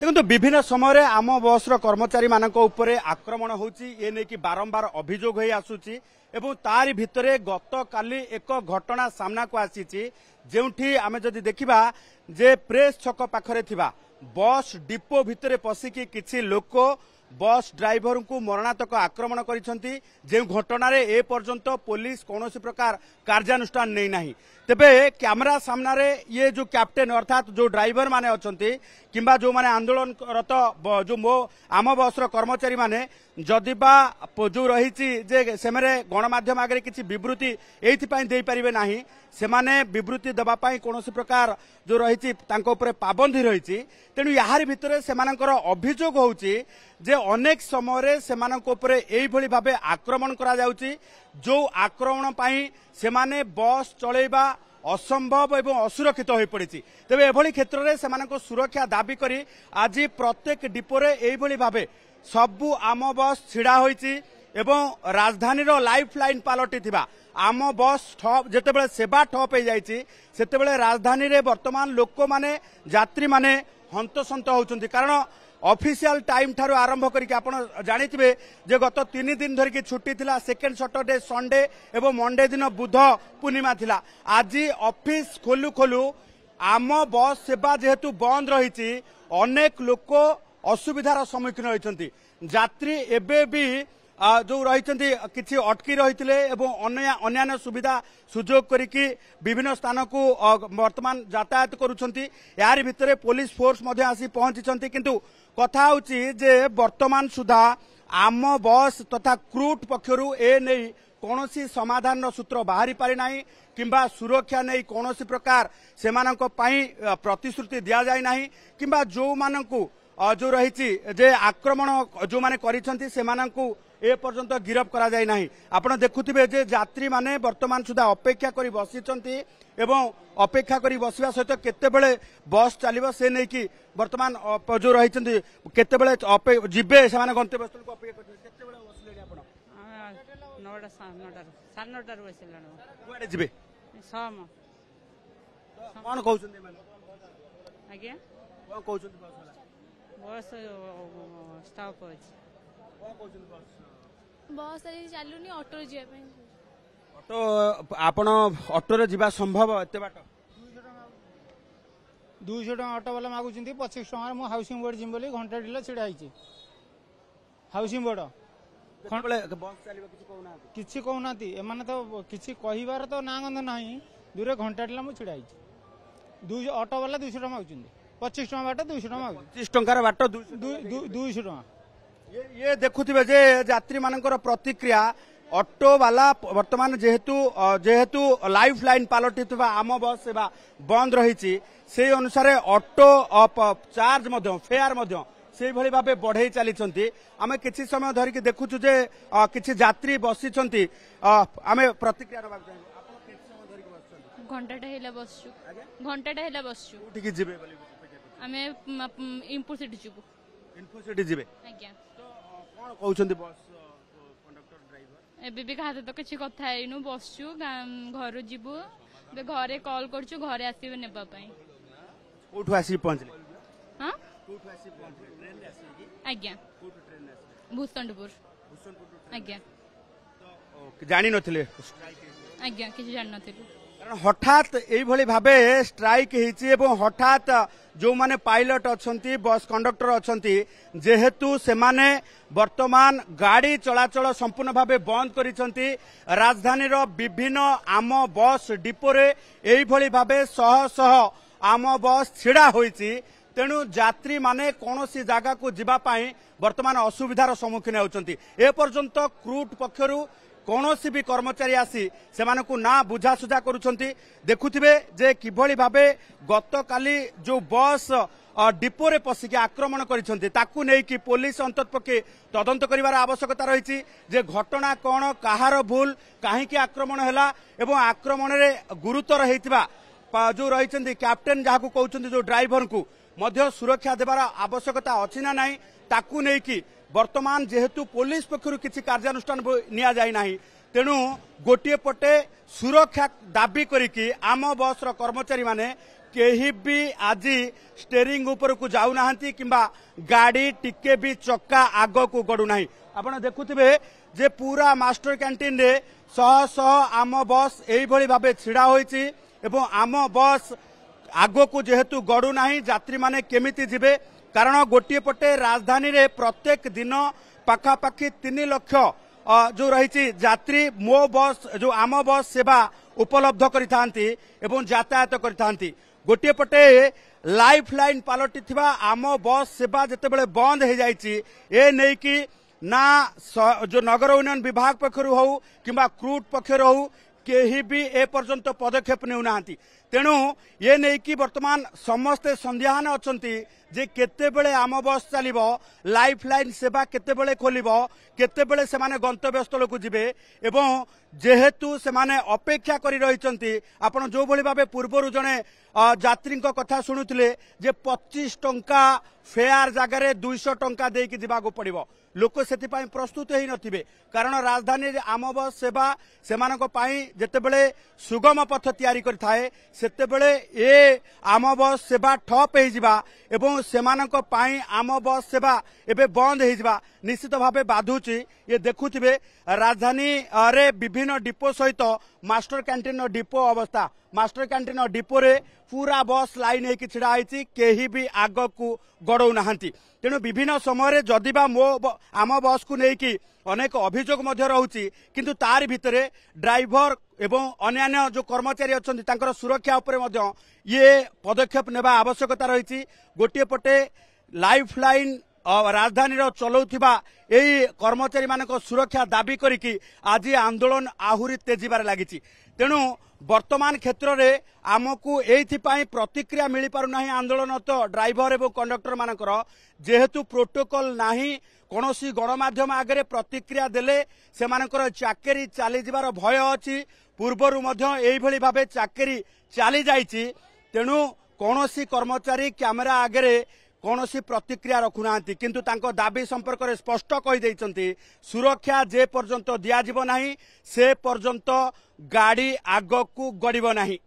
देखो विभिन्न समय आम बस कर्मचारी मान आक्रमण होगी बारंबार अभियोग हो आसूची एवं तारी भितरे गत काली एक घटना सामना को आसी जोठी आम जदि देखा जे प्रेस छक पाखरे थिबा बस डिपो भितरे पशिकी किछि लोक बस ड्राइवर को मरणातक आक्रमण करिसेंती जे घटना रे ए पर्यंत पुलिस कौनसी प्रकार कार्यानुष्ठान नहीं नाही तेबे कैमरा सामने ये जो कैप्टेन अर्थात जो ड्राइवर माने अछंती किंबा जो माने आंदोलनरत जो मो आम बस कर्मचारी माने जदिबा जो रही जे सेमरे गणमाध्यम आगे किसी विवृत्ति एइथिपाई देई परिबे नाही सेमाने विवृत्ति देबा पाई कोनोसी प्रकार जो रही पाबंदी रही तेणु याहारी भितरे सेमानकर अभियोग होउची जे अनेक समय सेमानक उपरे एई भली भाबे आक्रमण करा जाउची जो आक्रमण पाई सेमाने बस चलेबा असंभव एवं असुरक्षित हो पड़ी तेज एभली क्षेत्र में से सुरक्षा दाबी करी आज प्रत्येक डिपोरे एभली भाबे सबु आम बस छिड़ा होईची एवं राजधानी लाइफ लाइन पलटि थिबा आम बस ठप जेतेबेले सेवा ठप हो जाइची सेतेबेले राजधानी रे वर्तमान लोक माने यात्री माने हंतसंत होउचंती कारण ऑफिशियल टाइम ठारू आरंभ करके आपण जानिथिबे जे गत 3 दिन धरिकी छुट्टी थिला सेकेंड सैटरडे संडे एवं मंडे दिन बुध पूर्णिमा थिला आज ऑफिस खोलू खोलू आम बस सेवा जेहेतु बंद रही अनेक लोक असुविधार सम्मुखीन होइछंती यात्री एबे भी जो रही किसी अटकी रही अन्य सुविधा सुजोग करिकी विभिन्न स्थान को वर्तमान यातायात करुछंती यार भितरे पुलिस फोर्स मध्य आसी पहुंची किंतु कथा होची जे वर्तमान सुधा आम बस तथा क्रूट पक्षरु ए नहीं कौनसी समाधान सूत्र बाहरी पारि नाही किंबा सुरक्षा नहीं कौनसी प्रकार सेमानक पई प्रतिश्रुति दिया जाय नाही किंबा जो मानकु जो रही जे आक्रमण जो माने करिसंती सेमानकु ए पर्यंत गिरफ करा जाय नाही आपण देखुथिबे जे यात्री माने वर्तमान सुधा अपेक्षा करी बसिचंती एवं अपेक्षा करी बसिबा सहित केतेबेले बस चलिबो से नै कि वर्तमान जो रहिचंती केतेबेले जिबे से माने गंतव्य स्थल को अपेक्षा करथि केतेबेले बसलेनी आपण 9टा 9:30 बसिलानो कुआडे जिबे सम कोन कहउचंती माने आज्ञा कोन कहउचंती बस बस स्टॉप होछ कोन कहउचंती बस बस चलुनी ऑटो जीवा ऑटो आपण ऑटो रे जीवा संभव एते बाट 200 टका ऑटो वाला मागुचंती 25 टका मो हाउसिंग बोर्ड जिम बोली घंटा डिला छिड़ा आइची हाउसिंग बोर्ड खंडले बस चलिबा किछि कहउनाती एमाने तो किछि कहिबार तो ना गंध नाही दूरे घंटा डिला मो छिड़ा आइची 200 ऑटो वाला 200 टका मागुचंती 25 टका बाट 200 टका मागु 25 टंकार बाट 200 टका ये देखुथिबे जे यात्री मानकर प्रतिक्रिया ऑटो वाला वर्तमान जेहेतु लाइफ लाइन पलटि आम बस सेवा बंद रही से अनुसार ऑटो चार्ज फेयर से भली भाबे बढ़ई चली आम किसी समय धरिकी देखुछु जे किछि यात्री बसिचंती आमे प्रतिक्रिया नबा चाहि आपण किछि समय धरिकी बसछु घंटाटा हेला बसछु उठिकी जिबे बोली आमे इनपुट सिटी जिबु इनपुट सिटी जिबे आज्ञा कोन कहउचंती बस कंडक्टर ड्राइवर एबे भी कहा तो किछि कथा आइनु बसछु घर जिबु बे घरे कॉल करछु घरे आसीबे नेबा पई कोठु आसी पहुंचले हां कोठु आसी पहुंचले ट्रेन रे आसी की आज्ञा कोठु ट्रेन रे आसी भूषणपुर भूषणपुर आज्ञा तो जानि नथिले स्ट्राइक आज्ञा किछि जानि नथिले कारण हठात एभली भाबे स्ट्राइक हेछि एवं हठात जो माने पायलट अछंती बस कंडक्टर अछंती जेहेतु से माने वर्तमान गाड़ी चलाचल संपूर्ण भाबे बंद करिसंती राजधानी रो विभिन्न आम बस डिपोरे एभली भाबे शह शह आम बस छिड़ा होईची तेणु यात्री माने कोनोसी जागा को जिबा पाई वर्तमान असुविधार सम्मुखीन होउचंती ए पर्यंत क्रूट पक्षरु कौनसी भी कर्मचारी आसी से ना बुझासुझा करुछंती देखुथिबे जे किभली भाबे गत काली जो बस डिपोरे पशिकी आक्रमण करिसंती ताकू नै कि पुलिस अंततपक्षे तदंत करिवार आवश्यकता रही जे घटना कौन कहार भूल कहीं आक्रमण हैला एवं आक्रमण रे गुरुतर हेतिबा जो रही कैप्टेन जहां कहउछंती जो ड्राइवर को मध्य सुरक्षा देवार आवश्यकता अछि ना नाही ताकू नै कि वर्तमान जेहेतु पुलिस पक्षरु किछि कार्यानुष्ठान निया जाय नाही तेणु गोटे पटे सुरक्षा दाबी करिकी आम बस कर्मचारी माने केही भी आज स्टेरिंग ऊपर को जाऊ नाहंती किंबा गाड़ी टिके भी चक्का आग को गड़ू नाही। आपण देखुथिबे जे पूरा मास्टर कैंटीन रे शह शह आम बस एई भली भाबे छिड़ा होईची एवं आम बस आग को जेहेतु गड़ू नाही यात्री माने केमिति जिबे कारण गोटे पटे राजधानी रे प्रत्येक दिन पाखापाखि 3 लाख जो रही यात्री मो बस जो आम बस सेवा उपलब्ध करिथांती एवं यातायात करिथांती। गोटे पटे लाइफ लाइन पालटी थिबा आम बस सेवा जेतेबेले बंद हो जाइछि ए नै कि ना जो नगर उन्नयन विभाग पक्षर हो किंबा क्रूट पक्षर हो केही भी ए पर्यंत पदक्षेप नेउ नाहंती। तेणु ये नहीं कि वर्तमान समस्ते संध्यान अछंती जे केतेबेले आम बस चलिबो लाइफ लाइन सेवा केतेबेले खोलिबो केतेबेले सेमाने गंतव्य स्थल को जिबे एवं जेहेतु सेमाने अपेक्षा करि रहिचंती। आपण जो भली भाबे पूर्वरु जने यात्री कथा शुणुथिले जे 25 टंका फेयर जगार 200 टंका देकी जिबाको पड़िबो लोक सेतिपाई प्रस्तुत ही नथिबे कारण राजधानी आम बस सेवा सेमानक पाई जेतेबेले सुगम पथ तैयारी करथाए सेतेबेले ए आम बस सेवा ठप हो जिबा एवं सेमानक पाई आम बस सेवा एबे बंद हो जिबा निश्चित भावे बाधुची। ये देखुथिबे राजधानी रे विभिन्न डिपो सहित मास्टर कैंटीन डिपो अवस्था मास्टर कैंटीन डिपो रे पूरा बस लाइन होकर छिड़ा होती केही भी आग को गड़ौ नाहंती। तेणु विभिन्न समय जदिबा मो आम बस को लेकिन अनेक अभियोग रहुची किंतु तार भितरे ड्राइवर एवं अन्यान्य जो कर्मचारी अच्छी तांकर सुरक्षा उपरे मध्य ये पदक्षेप नेबा आवश्यकता रही। गोटे पटे लाइफ लाइन राजधानी चलाउथिबा एई कर्मचारी मानक सुरक्षा दाबी करिकी आज आंदोलन आहुरी तेजिबार लागिछि। तेणु वर्तमान क्षेत्र में आमको एइथिपाई प्रतिक्रिया मिल पारु नाही आंदोलनरत ड्राइवर एवं कंडक्टर मानकर जेहेतु प्रोटोकॉल नाही कोनोसी गणमाध्यम आगे प्रतिक्रिया देले सेमानकर चाकरी चली जिबार भय अछि। पूर्वरु मध्य एई भली भाबे चाकरी चली जाइछि। तेणु कोनोसी कर्मचारी कैमेरा आगे कौनसी प्रतिक्रिया रखुना किंतु तांको दाबी संपर्क में स्पष्ट कही सुरक्षा जे पर्यंत दियाजिबो नाही से पर्यंत गाड़ी आग को गड़िबो नाही।